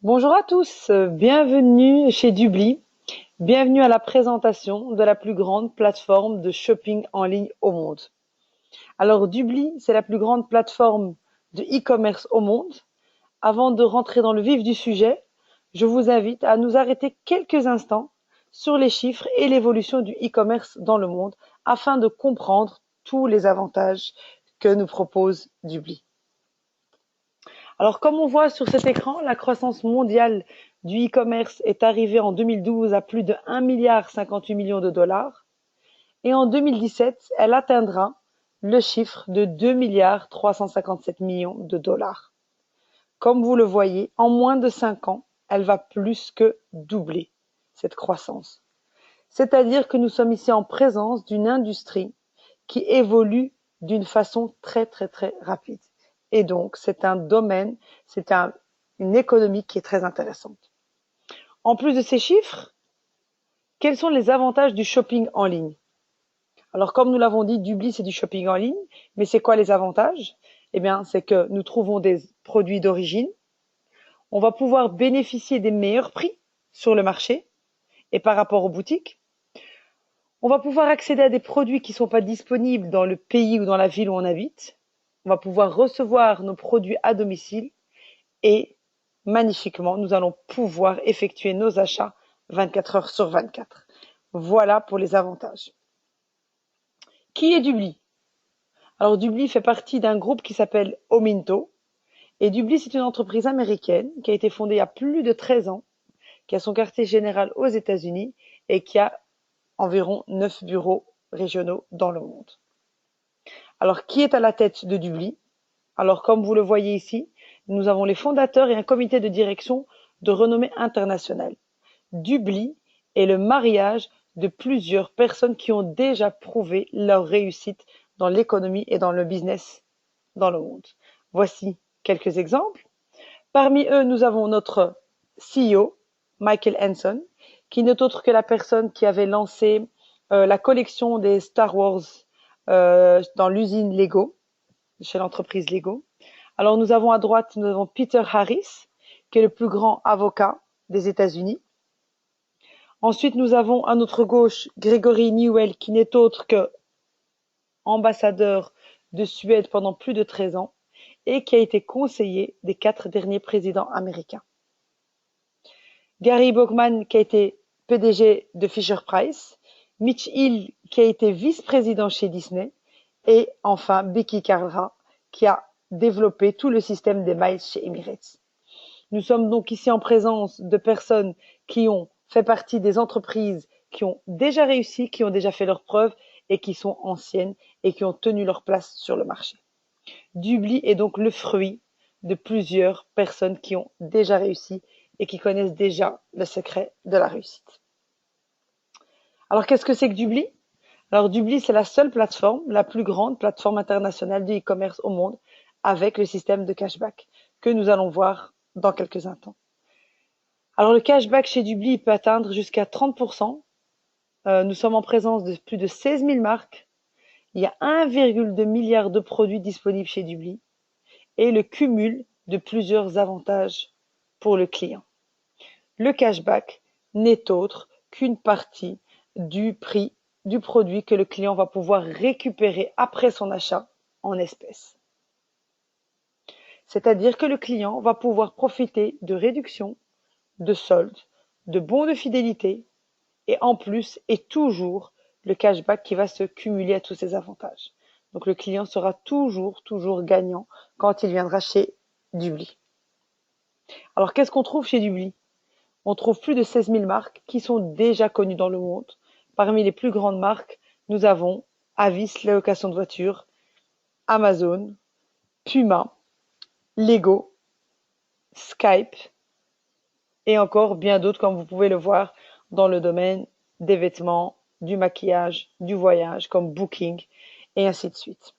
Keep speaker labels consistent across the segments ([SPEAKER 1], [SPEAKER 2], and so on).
[SPEAKER 1] Bonjour à tous, bienvenue chez Dubli, bienvenue à la présentation de la plus grande plateforme de shopping en ligne au monde. Alors Dubli, c'est la plus grande plateforme de e-commerce au monde. Avant de rentrer dans le vif du sujet, je vous invite à nous arrêter quelques instants sur les chiffres et l'évolution du e-commerce dans le monde afin de comprendre tous les avantages que nous propose Dubli. Alors, comme on voit sur cet écran, la croissance mondiale du e-commerce est arrivée en 2012 à plus de 1,58 milliard de dollars et en 2017, elle atteindra le chiffre de 2,357 milliards de dollars. Comme vous le voyez, en moins de 5 ans, elle va plus que doubler cette croissance. C'est-à-dire que nous sommes ici en présence d'une industrie qui évolue d'une façon très très très rapide. Et donc, c'est un domaine, une économie qui est très intéressante. En plus de ces chiffres, quels sont les avantages du shopping en ligne? Alors, comme nous l'avons dit, Dubli, c'est du shopping en ligne, mais c'est quoi les avantages? Eh bien, c'est que nous trouvons des produits d'origine, on va pouvoir bénéficier des meilleurs prix sur le marché et par rapport aux boutiques. On va pouvoir accéder à des produits qui ne sont pas disponibles dans le pays ou dans la ville où on habite. On va pouvoir recevoir nos produits à domicile et magnifiquement, nous allons pouvoir effectuer nos achats 24 heures sur 24. Voilà pour les avantages. Qui est Dubli? Alors Dubli fait partie d'un groupe qui s'appelle Ominto. Et Dubli, c'est une entreprise américaine qui a été fondée il y a plus de 13 ans, qui a son quartier général aux États-Unis et qui a environ 9 bureaux régionaux dans le monde. Alors, qui est à la tête de Dubli? Alors, comme vous le voyez ici, nous avons les fondateurs et un comité de direction de renommée internationale. Dubli est le mariage de plusieurs personnes qui ont déjà prouvé leur réussite dans l'économie et dans le business dans le monde. Voici quelques exemples. Parmi eux, nous avons notre CEO, Michael Hanson, qui n'est autre que la personne qui avait lancé la collection des Star Wars dans l'usine Lego, chez l'entreprise Lego. Alors nous avons à droite, nous avons Peter Harris, qui est le plus grand avocat des États-Unis. Ensuite, nous avons à notre gauche Gregory Newell, qui n'est autre que ambassadeur de Suède pendant plus de 13 ans et qui a été conseiller des 4 derniers présidents américains. Gary Bachman, qui a été PDG de Fisher Price, Mitch Hill, qui a été vice-président chez Disney, et enfin Becky Carra, qui a développé tout le système des miles chez Emirates. Nous sommes donc ici en présence de personnes qui ont fait partie des entreprises qui ont déjà réussi, qui ont déjà fait leurs preuves et qui sont anciennes et qui ont tenu leur place sur le marché. Dubli est donc le fruit de plusieurs personnes qui ont déjà réussi et qui connaissent déjà le secret de la réussite. Alors qu'est-ce que c'est que Dubli? Alors Dubli, c'est la seule plateforme, la plus grande plateforme internationale de e-commerce au monde avec le système de cashback que nous allons voir dans quelques instants. Alors le cashback chez Dubli peut atteindre jusqu'à 30%. Nous sommes en présence de plus de 16 000 marques. Il y a 1,2 milliard de produits disponibles chez Dubli et le cumul de plusieurs avantages pour le client. Le cashback n'est autre qu'une partie du prix du produit que le client va pouvoir récupérer après son achat en espèces. C'est-à-dire que le client va pouvoir profiter de réductions, de soldes, de bons de fidélité et en plus et toujours le cashback qui va se cumuler à tous ces avantages. Donc le client sera toujours gagnant quand il viendra chez Dubli. Alors qu'est-ce qu'on trouve chez Dubli? On trouve plus de 16 000 marques qui sont déjà connues dans le monde. Parmi les plus grandes marques, nous avons Avis, la location de voitures, Amazon, Puma, Lego, Skype et encore bien d'autres comme vous pouvez le voir dans le domaine des vêtements, du maquillage, du voyage comme Booking et ainsi de suite.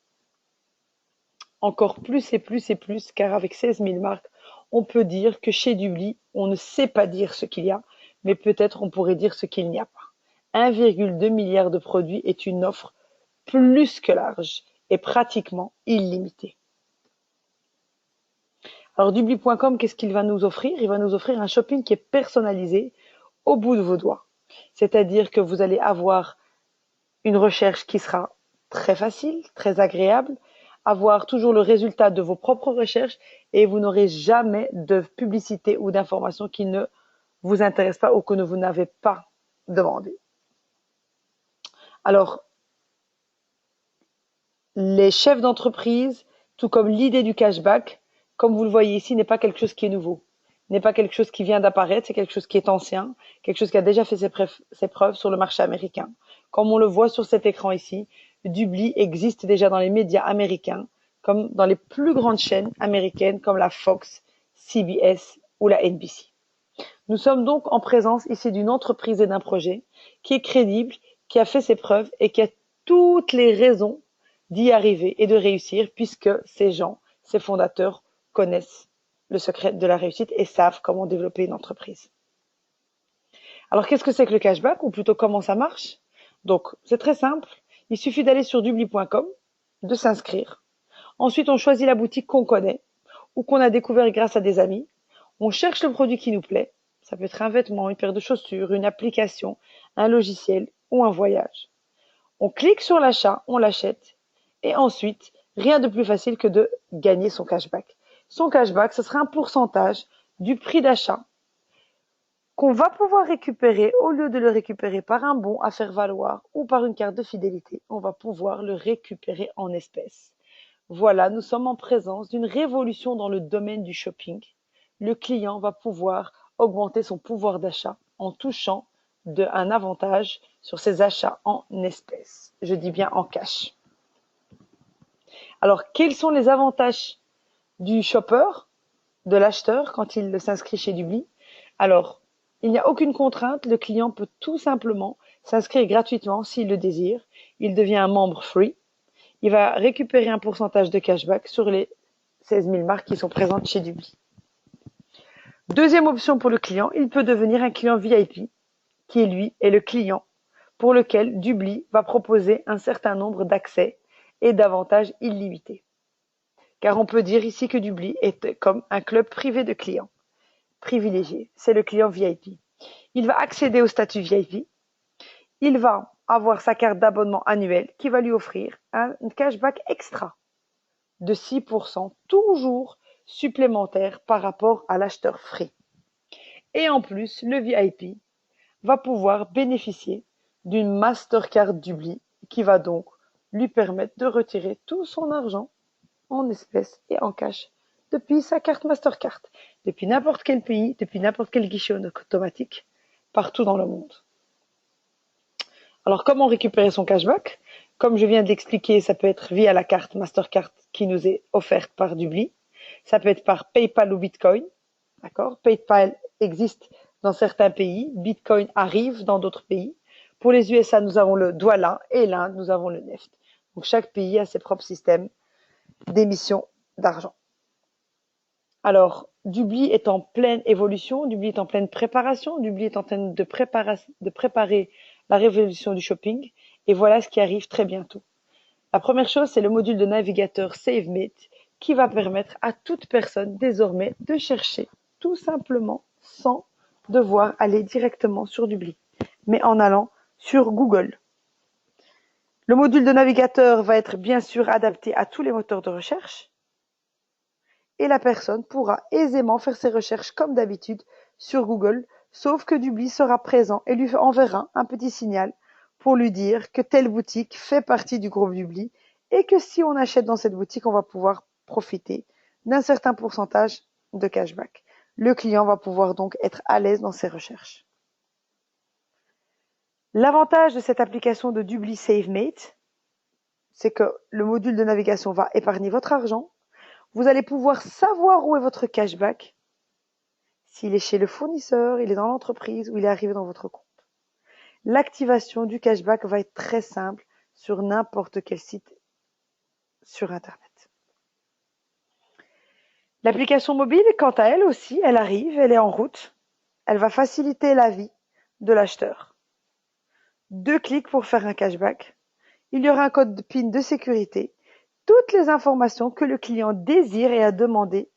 [SPEAKER 1] Encore plus et plus et plus car avec 16 000 marques, on peut dire que chez Dubli, on ne sait pas dire ce qu'il y a, mais peut-être on pourrait dire ce qu'il n'y a pas. 1,2 milliard de produits est une offre plus que large et pratiquement illimitée. Alors Dubli.com, qu'est-ce qu'il va nous offrir? Il va nous offrir un shopping qui est personnalisé au bout de vos doigts. C'est-à-dire que vous allez avoir une recherche qui sera très facile, très agréable, avoir toujours le résultat de vos propres recherches et vous n'aurez jamais de publicité ou d'informations qui ne vous intéressent pas ou que vous n'avez pas demandé. Alors, les chefs d'entreprise, tout comme l'idée du cashback, comme vous le voyez ici, n'est pas quelque chose qui est nouveau, n'est pas quelque chose qui vient d'apparaître, c'est quelque chose qui est ancien, quelque chose qui a déjà fait ses preuves sur le marché américain. Comme on le voit sur cet écran ici, Dubli existe déjà dans les médias américains, comme dans les plus grandes chaînes américaines comme la Fox, CBS ou la NBC. Nous sommes donc en présence ici d'une entreprise et d'un projet qui est crédible, qui a fait ses preuves et qui a toutes les raisons d'y arriver et de réussir puisque ces gens, ces fondateurs connaissent le secret de la réussite et savent comment développer une entreprise. Alors qu'est-ce que c'est que le cashback ou plutôt comment ça marche? Donc c'est très simple, il suffit d'aller sur dubli.com, de s'inscrire. Ensuite on choisit la boutique qu'on connaît ou qu'on a découvert grâce à des amis. On cherche le produit qui nous plaît. Ça peut être un vêtement, une paire de chaussures, une application, un logiciel ou un voyage. On clique sur l'achat, on l'achète et ensuite, rien de plus facile que de gagner son cashback. Son cashback, ce sera un pourcentage du prix d'achat qu'on va pouvoir récupérer au lieu de le récupérer par un bon à faire valoir ou par une carte de fidélité. On va pouvoir le récupérer en espèces. Voilà, nous sommes en présence d'une révolution dans le domaine du shopping. Le client va pouvoir augmenter son pouvoir d'achat en touchant un avantage sur ses achats en espèces. Je dis bien en cash. Alors, quels sont les avantages du shopper, de l'acheteur, quand il s'inscrit chez Dubli? Alors, il n'y a aucune contrainte. Le client peut tout simplement s'inscrire gratuitement s'il le désire. Il devient un membre free. Il va récupérer un pourcentage de cashback sur les 16 000 marques qui sont présentes chez Dubli. Deuxième option pour le client, il peut devenir un client VIP, qui lui est le client pour lequel Dubli va proposer un certain nombre d'accès et d'avantages illimités. Car on peut dire ici que Dubli est comme un club privé de clients privilégiés. C'est le client VIP. Il va accéder au statut VIP. Il va avoir sa carte d'abonnement annuelle qui va lui offrir un cashback extra de 6%, toujours supplémentaire par rapport à l'acheteur free. Et en plus, le VIP va pouvoir bénéficier d'une Mastercard Dubli qui va donc lui permettre de retirer tout son argent en espèces et en cash depuis sa carte Mastercard, depuis n'importe quel pays, depuis n'importe quel guichet automatique, partout dans le monde. Alors comment récupérer son cashback? Comme je viens d'expliquer, ça peut être via la carte Mastercard qui nous est offerte par Dubli. Ça peut être par PayPal ou Bitcoin. D'accord? PayPal existe dans certains pays, Bitcoin arrive dans d'autres pays. Pour les USA, nous avons le Douala et l'Inde, nous avons le Neft. Donc chaque pays a ses propres systèmes d'émission d'argent. Alors, Dubli est en pleine évolution, Dubli est en pleine préparation, Dubli est en train de préparer la révolution du shopping et voilà ce qui arrive très bientôt. La première chose, c'est le module de navigateur SaveMate qui va permettre à toute personne désormais de chercher tout simplement sans devoir aller directement sur Dubli, mais en allant sur Google. Le module de navigateur va être bien sûr adapté à tous les moteurs de recherche et la personne pourra aisément faire ses recherches comme d'habitude sur Google, sauf que Dubli sera présent et lui enverra un petit signal pour lui dire que telle boutique fait partie du groupe Dubli et que si on achète dans cette boutique, on va pouvoir profiter d'un certain pourcentage de cashback. Le client va pouvoir donc être à l'aise dans ses recherches. L'avantage de cette application de Dubli SaveMate, c'est que le module de navigation va épargner votre argent. Vous allez pouvoir savoir où est votre cashback, s'il est chez le fournisseur, il est dans l'entreprise ou il est arrivé dans votre compte. L'activation du cashback va être très simple sur n'importe quel site sur Internet. L'application mobile, quant à elle aussi, elle arrive, elle est en route. Elle va faciliter la vie de l'acheteur. 2 clics pour faire un cashback. Il y aura un code PIN de sécurité. Toutes les informations que le client désire et a demandé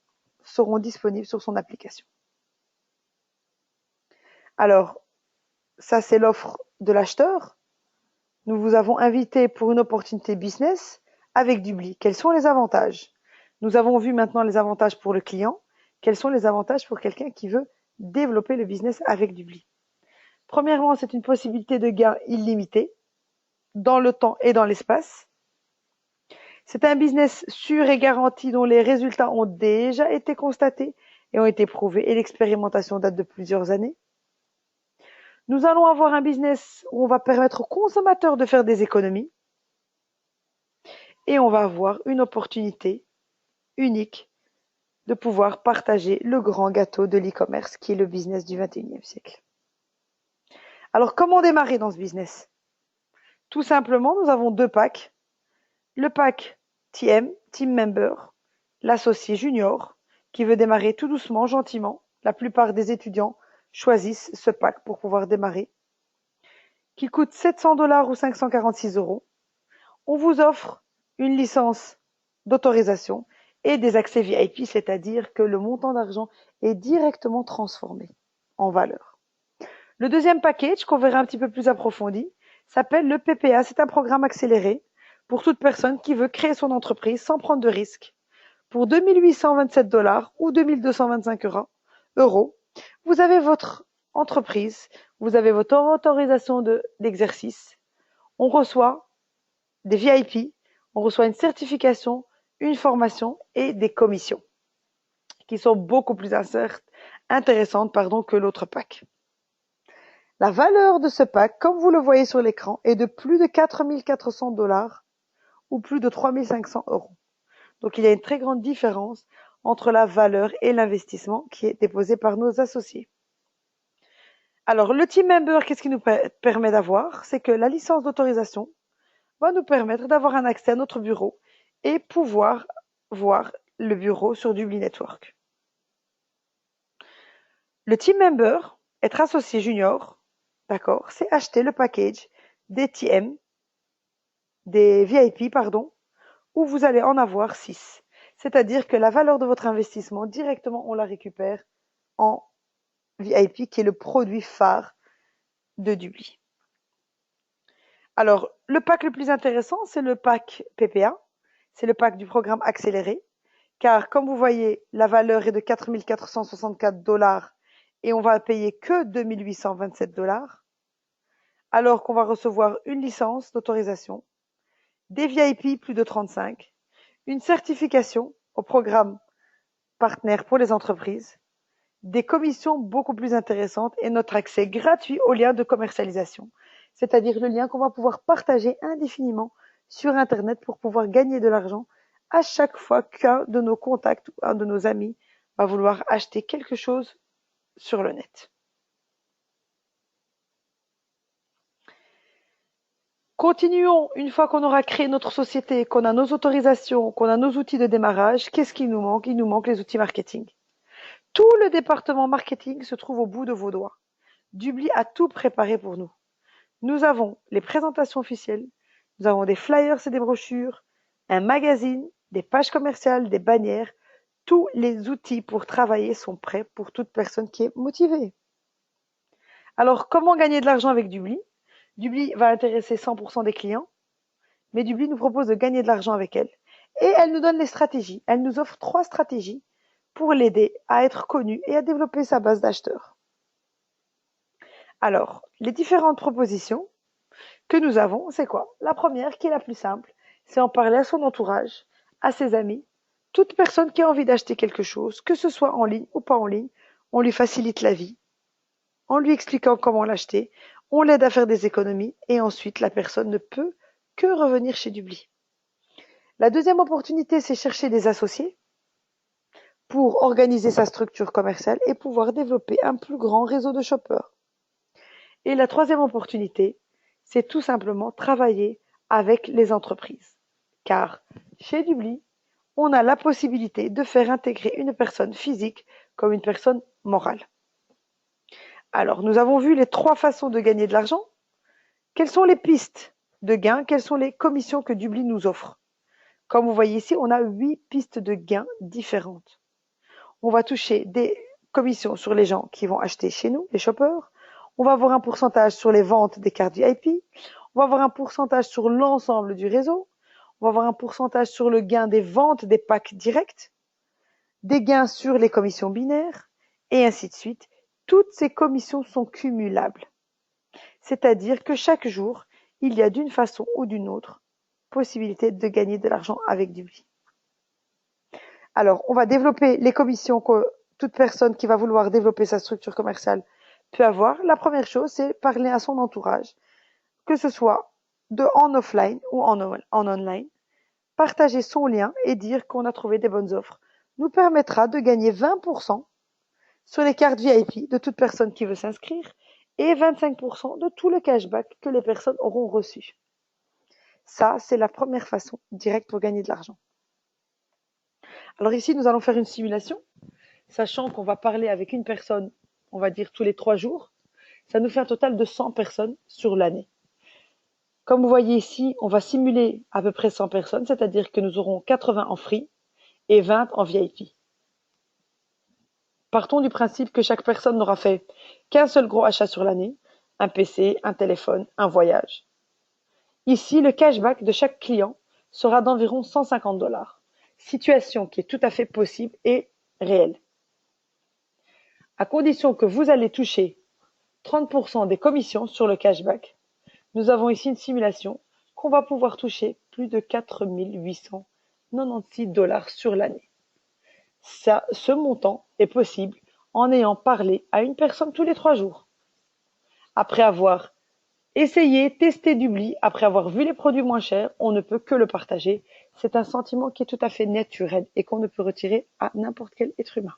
[SPEAKER 1] seront disponibles sur son application. Alors, ça c'est l'offre de l'acheteur. Nous vous avons invité pour une opportunité business avec Dubly. Quels sont les avantages? Nous avons vu maintenant les avantages pour le client. Quels sont les avantages pour quelqu'un qui veut développer le business avec Dubly? Premièrement, c'est une possibilité de gain illimité dans le temps et dans l'espace. C'est un business sûr et garanti dont les résultats ont déjà été constatés et ont été prouvés et l'expérimentation date de plusieurs années. Nous allons avoir un business où on va permettre aux consommateurs de faire des économies et on va avoir une opportunité unique de pouvoir partager le grand gâteau de l'e-commerce qui est le business du 21e siècle. Alors, comment démarrer dans ce business? Tout simplement, nous avons deux packs. Le pack TM, Team Member, l'associé junior, qui veut démarrer tout doucement, gentiment. La plupart des étudiants choisissent ce pack pour pouvoir démarrer, qui coûte 700 $ ou 546 €. On vous offre une licence d'autorisation et des accès VIP, c'est-à-dire que le montant d'argent est directement transformé en valeur. Le deuxième package, qu'on verra un petit peu plus approfondi, s'appelle le PPA. C'est un programme accéléré pour toute personne qui veut créer son entreprise sans prendre de risques. Pour 2 827 $ ou 2 225 €, vous avez votre entreprise, vous avez votre autorisation d'exercice, on reçoit des VIP, on reçoit une certification, une formation et des commissions qui sont beaucoup plus intéressantes que l'autre pack. La valeur de ce pack, comme vous le voyez sur l'écran, est de plus de 4 400 $ ou plus de 3 500 €. Donc il y a une très grande différence entre la valeur et l'investissement qui est déposé par nos associés. Alors le Team Member, qu'est-ce qui nous permet d'avoir? C'est que la licence d'autorisation va nous permettre d'avoir un accès à notre bureau et pouvoir voir le bureau sur Dubly Network. Le Team Member, être associé junior, d'accord, c'est acheter le package des TM, des VIP, où vous allez en avoir 6. C'est-à-dire que la valeur de votre investissement, directement, on la récupère en VIP, qui est le produit phare de Dubly. Alors, le pack le plus intéressant, c'est le pack PPA. C'est le pack du programme accéléré. Car, comme vous voyez, la valeur est de 4 464 $ et on va payer que 2 827 $. Alors qu'on va recevoir une licence d'autorisation, des VIP plus de 35, une certification au programme partenaire pour les entreprises, des commissions beaucoup plus intéressantes et notre accès gratuit au lien de commercialisation, c'est-à-dire le lien qu'on va pouvoir partager indéfiniment sur Internet pour pouvoir gagner de l'argent à chaque fois qu'un de nos contacts ou un de nos amis va vouloir acheter quelque chose sur le net. Continuons, une fois qu'on aura créé notre société, qu'on a nos autorisations, qu'on a nos outils de démarrage, qu'est-ce qui nous manque? Il nous manque les outils marketing. Tout le département marketing se trouve au bout de vos doigts. Dubly a tout préparé pour nous. Nous avons les présentations officielles, nous avons des flyers et des brochures, un magazine, des pages commerciales, des bannières. Tous les outils pour travailler sont prêts pour toute personne qui est motivée. Alors, comment gagner de l'argent avec Dubly? Dubly va intéresser 100% des clients, mais Dubly nous propose de gagner de l'argent avec elle. Et elle nous donne les stratégies. Elle nous offre 3 stratégies pour l'aider à être connu et à développer sa base d'acheteurs. Alors, les différentes propositions que nous avons, c'est quoi? La première, qui est la plus simple, c'est en parler à son entourage, à ses amis, toute personne qui a envie d'acheter quelque chose, que ce soit en ligne ou pas en ligne, on lui facilite la vie, en lui expliquant comment l'acheter, on l'aide à faire des économies et ensuite la personne ne peut que revenir chez Dubly. La deuxième opportunité, c'est chercher des associés pour organiser sa structure commerciale et pouvoir développer un plus grand réseau de shoppers. Et la troisième opportunité, c'est tout simplement travailler avec les entreprises. Car chez Dubly, on a la possibilité de faire intégrer une personne physique comme une personne morale. Alors, nous avons vu les 3 façons de gagner de l'argent. Quelles sont les pistes de gains? Quelles sont les commissions que Dubly nous offre? Comme vous voyez ici, on a 8 pistes de gains différentes. On va toucher des commissions sur les gens qui vont acheter chez nous, les shoppers. On va avoir un pourcentage sur les ventes des cartes VIP. On va avoir un pourcentage sur l'ensemble du réseau. On va avoir un pourcentage sur le gain des ventes des packs directs, des gains sur les commissions binaires, et ainsi de suite. Toutes ces commissions sont cumulables. C'est-à-dire que chaque jour, il y a d'une façon ou d'une autre possibilité de gagner de l'argent avec Dubly. Alors, on va développer les commissions que toute personne qui va vouloir développer sa structure commerciale peut avoir. La première chose, c'est parler à son entourage, que ce soit en offline ou en online. Partager son lien et dire qu'on a trouvé des bonnes offres nous permettra de gagner 20% sur les cartes VIP de toute personne qui veut s'inscrire et 25% de tout le cashback que les personnes auront reçu. Ça, c'est la première façon directe pour gagner de l'argent. Alors ici, nous allons faire une simulation, sachant qu'on va parler avec une personne, on va dire tous les 3 jours. Ça nous fait un total de 100 personnes sur l'année. Comme vous voyez ici, on va simuler à peu près 100 personnes, c'est-à-dire que nous aurons 80 en free et 20 en VIP. Partons du principe que chaque personne n'aura fait qu'un seul gros achat sur l'année, un PC, un téléphone, un voyage. Ici, le cashback de chaque client sera d'environ 150 $, situation qui est tout à fait possible et réelle. À condition que vous allez toucher 30% des commissions sur le cashback, nous avons ici une simulation qu'on va pouvoir toucher plus de 4 896 $ sur l'année. Ce montant est possible en ayant parlé à une personne tous les 3 jours. Après avoir essayé, testé Dubly, après avoir vu les produits moins chers, on ne peut que le partager. C'est un sentiment qui est tout à fait naturel et qu'on ne peut retirer à n'importe quel être humain.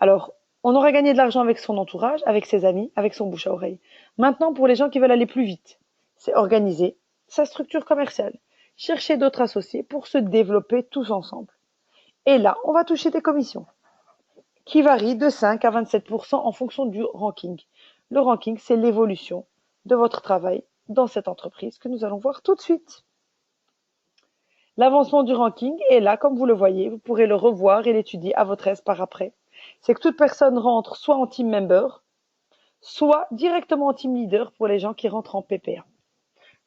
[SPEAKER 1] Alors, on aura gagné de l'argent avec son entourage, avec ses amis, avec son bouche à oreille. Maintenant, pour les gens qui veulent aller plus vite, c'est organiser sa structure commerciale, chercher d'autres associés pour se développer tous ensemble. Et là, on va toucher des commissions qui varient de 5 à 27% en fonction du ranking. Le ranking, c'est l'évolution de votre travail dans cette entreprise que nous allons voir tout de suite. L'avancement du ranking est là, comme vous le voyez, vous pourrez le revoir et l'étudier à votre aise par après. C'est que toute personne rentre soit en team member, soit directement en team leader pour les gens qui rentrent en PPA.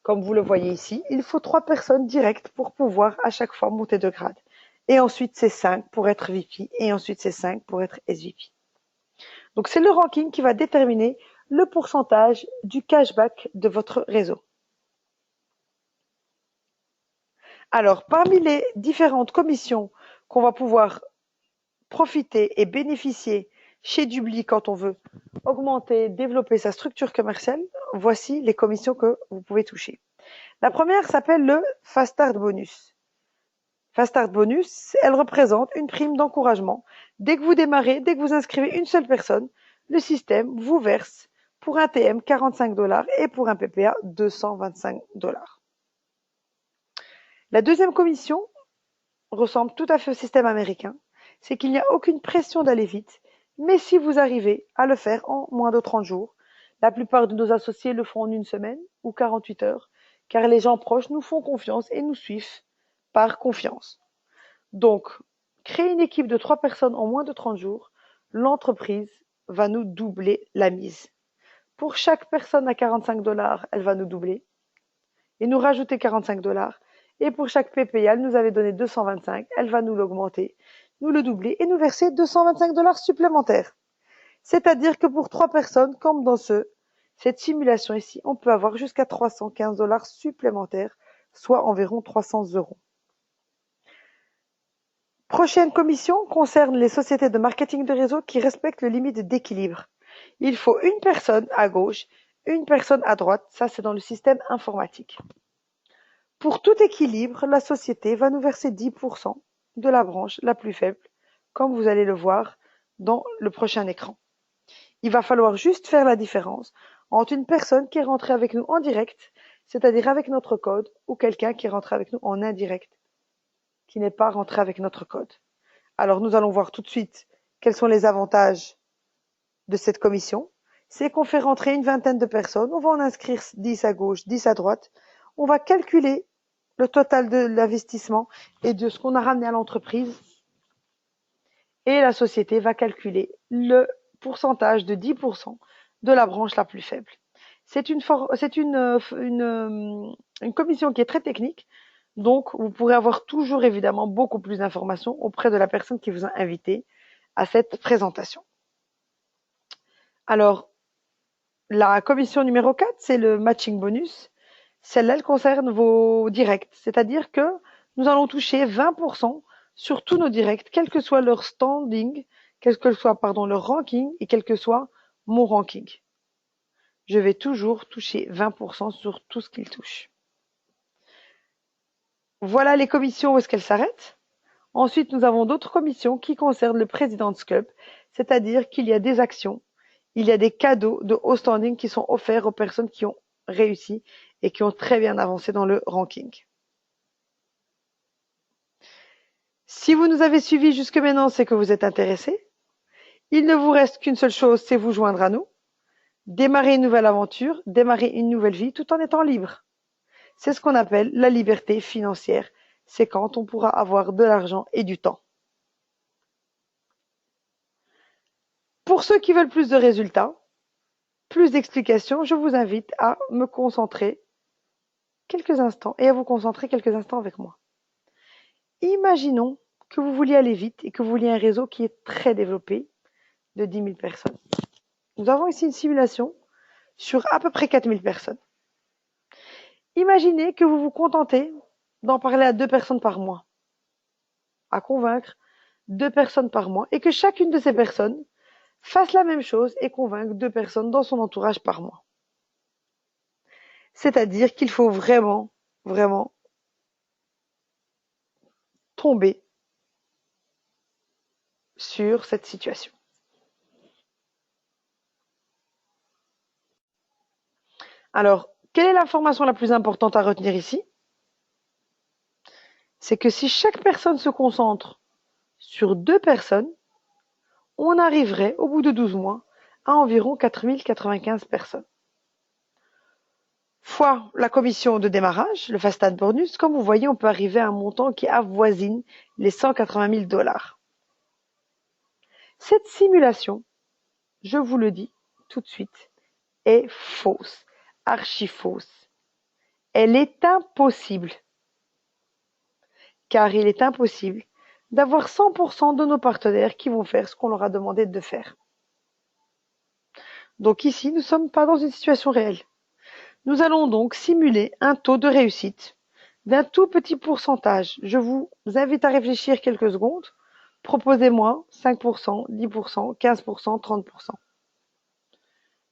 [SPEAKER 1] Comme vous le voyez ici, il faut 3 personnes directes pour pouvoir à chaque fois monter de grade. Et ensuite, c'est 5 pour être VP, et ensuite, c'est 5 pour être SVP. Donc, c'est le ranking qui va déterminer le pourcentage du cashback de votre réseau. Alors, parmi les différentes commissions qu'on va pouvoir profiter et bénéficier chez Dubly quand on veut augmenter, développer sa structure commerciale, voici les commissions que vous pouvez toucher. La première s'appelle le Fast Start Bonus. Fast Start Bonus, elle représente une prime d'encouragement. Dès que vous démarrez, dès que vous inscrivez une seule personne, le système vous verse pour un TM 45 $ et pour un PPA 225 $. La deuxième commission ressemble tout à fait au système américain, c'est qu'il n'y a aucune pression d'aller vite, mais si vous arrivez à le faire en moins de 30 jours, la plupart de nos associés le font en 1 semaine ou 48 heures, car les gens proches nous font confiance et nous suivent par confiance. Donc, créer une équipe de 3 personnes en moins de 30 jours, l'entreprise va nous doubler la mise. Pour chaque personne à 45 $, elle va nous doubler et nous rajouter 45 $. Et pour chaque PPA, elle nous avait donné 225, elle va nous l'augmenter, nous le doubler et nous verser 225 $ supplémentaires. C'est-à-dire que pour 3 personnes, comme dans cette simulation ici, on peut avoir jusqu'à 315 $ supplémentaires, soit environ 300 €. Prochaine commission concerne les sociétés de marketing de réseau qui respectent le limite d'équilibre. Il faut une personne à gauche, une personne à droite, ça c'est dans le système informatique. Pour tout équilibre, la société va nous verser 10% de la branche la plus faible, comme vous allez le voir dans le prochain écran. Il va falloir juste faire la différence entre une personne qui est rentrée avec nous en direct, c'est-à-dire avec notre code, ou quelqu'un qui est rentré avec nous en indirect, qui n'est pas rentré avec notre code. Alors nous allons voir tout de suite quels sont les avantages de cette commission. C'est qu'on fait rentrer une vingtaine de personnes, on va en inscrire 10 à gauche, 10 à droite, on va calculer le total de l'investissement et de ce qu'on a ramené à l'entreprise. et la société va calculer le pourcentage de 10% de la branche la plus faible. C'est une commission qui est très technique, donc vous pourrez avoir toujours évidemment beaucoup plus d'informations auprès de la personne qui vous a invité à cette présentation. Alors, la commission numéro 4, c'est le matching bonus. Celle-là, elle concerne vos directs, c'est-à-dire que nous allons toucher 20% sur tous nos directs, quel que soit leur standing, quel que soit leur ranking et quel que soit mon ranking. Je vais toujours toucher 20% sur tout ce qu'ils touchent. Voilà les commissions où est-ce qu'elles s'arrêtent. Ensuite, nous avons d'autres commissions qui concernent le President's Club, c'est-à-dire qu'il y a des actions, il y a des cadeaux de haut standing qui sont offerts aux personnes qui ont réussi et qui ont très bien avancé dans le ranking. Si vous nous avez suivis jusque maintenant, c'est que vous êtes intéressé. Il ne vous reste qu'une seule chose, c'est vous joindre à nous, démarrer une nouvelle aventure, démarrer une nouvelle vie tout en étant libre. C'est ce qu'on appelle la liberté financière. C'est quand on pourra avoir de l'argent et du temps. Pour ceux qui veulent plus de résultats, plus d'explications, je vous invite à me concentrer quelques instants et à vous concentrer quelques instants avec moi. Imaginons que vous vouliez aller vite et que vous vouliez un réseau qui est très développé de 10 000 personnes. Nous avons ici une simulation sur à peu près 4 000 personnes. Imaginez que vous vous contentez d'en parler à 2 personnes par mois, à convaincre 2 personnes par mois et que chacune de ces personnes fasse la même chose et convaincre 2 personnes dans son entourage par mois. C'est-à-dire qu'il faut vraiment tomber sur cette situation. Alors, quelle est l'information la plus importante à retenir ici? C'est que si chaque personne se concentre sur 2 personnes, on arriverait, au bout de 12 mois, à environ 4 095 personnes. Fois la commission de démarrage, le Fast Ad Bonus, comme vous voyez, on peut arriver à un montant qui avoisine les 180 000 $. Cette simulation, je vous le dis tout de suite, est fausse, archi fausse. Elle est impossible, car il est impossible d'avoir 100% de nos partenaires qui vont faire ce qu'on leur a demandé de faire. Donc ici, nous ne sommes pas dans une situation réelle. Nous allons donc simuler un taux de réussite d'un tout petit pourcentage. Je vous invite à réfléchir quelques secondes. Proposez-moi 5%, 10%, 15%, 30%.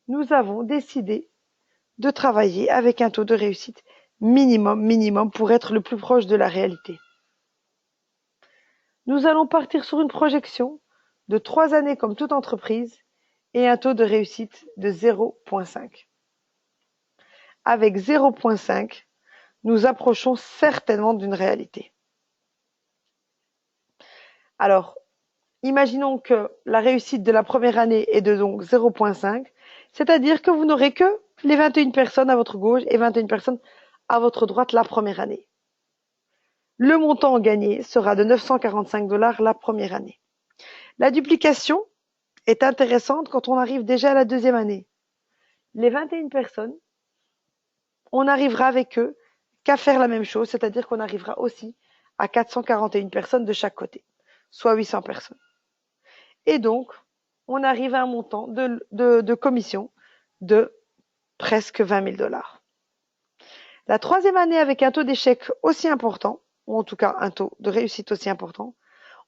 [SPEAKER 1] Nous avons décidé de travailler avec un taux de réussite minimum pour être le plus proche de la réalité. Nous allons partir sur une projection de 3 années comme toute entreprise et un taux de réussite de 0,5. Avec 0,5, nous approchons certainement d'une réalité. Alors, imaginons que la réussite de la première année est de donc 0,5, c'est-à-dire que vous n'aurez que les 21 personnes à votre gauche et 21 personnes à votre droite la première année. Le montant gagné sera de 945 $ la première année. La duplication est intéressante quand on arrive déjà à la deuxième année. Les 21 personnes, on arrivera avec eux qu'à faire la même chose, c'est-à-dire qu'on arrivera aussi à 441 personnes de chaque côté, soit 800 personnes. Et donc, on arrive à un montant de commission de presque 20 000 $. La troisième année, avec un taux d'échec aussi important, ou en tout cas un taux de réussite aussi important,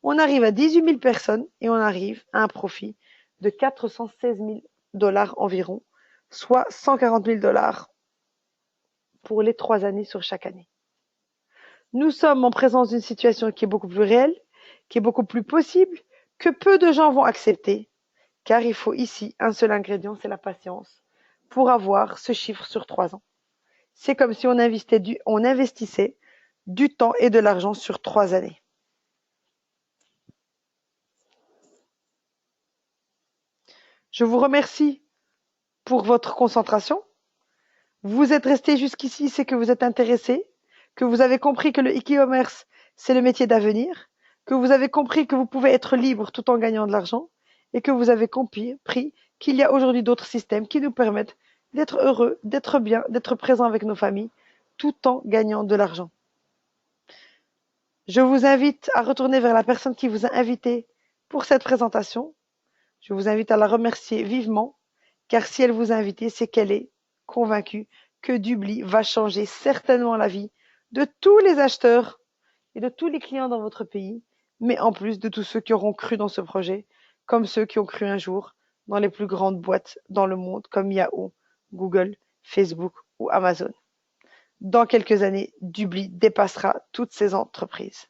[SPEAKER 1] on arrive à 18 000 personnes et on arrive à un profit de 416 000 $ environ, soit 140 000 $ pour les 3 années sur chaque année. Nous sommes en présence d'une situation qui est beaucoup plus réelle, qui est beaucoup plus possible, que peu de gens vont accepter, car il faut ici un seul ingrédient, c'est la patience, pour avoir ce chiffre sur 3 ans. C'est comme si on investissait du temps et de l'argent sur 3 années. Je vous remercie pour votre concentration. Vous êtes resté jusqu'ici, c'est que vous êtes intéressé, que vous avez compris que le e-commerce, c'est le métier d'avenir. que vous avez compris que vous pouvez être libre tout en gagnant de l'argent et que vous avez compris qu'il y a aujourd'hui d'autres systèmes qui nous permettent d'être heureux, d'être bien, d'être présents avec nos familles tout en gagnant de l'argent. Je vous invite à retourner vers la personne qui vous a invité pour cette présentation. Je vous invite à la remercier vivement, car si elle vous a invité, c'est qu'elle est convaincue que Dubly va changer certainement la vie de tous les acheteurs et de tous les clients dans votre pays, mais en plus de tous ceux qui auront cru dans ce projet, comme ceux qui ont cru un jour dans les plus grandes boîtes dans le monde, comme Yahoo, Google, Facebook ou Amazon. Dans quelques années, Dubly dépassera toutes ces entreprises.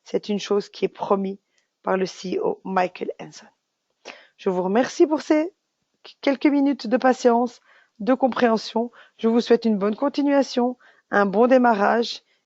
[SPEAKER 1] C'est une chose qui est promise par le CEO Michael Henson. Je vous remercie pour ces quelques minutes de patience, de compréhension. Je vous souhaite une bonne continuation, un bon démarrage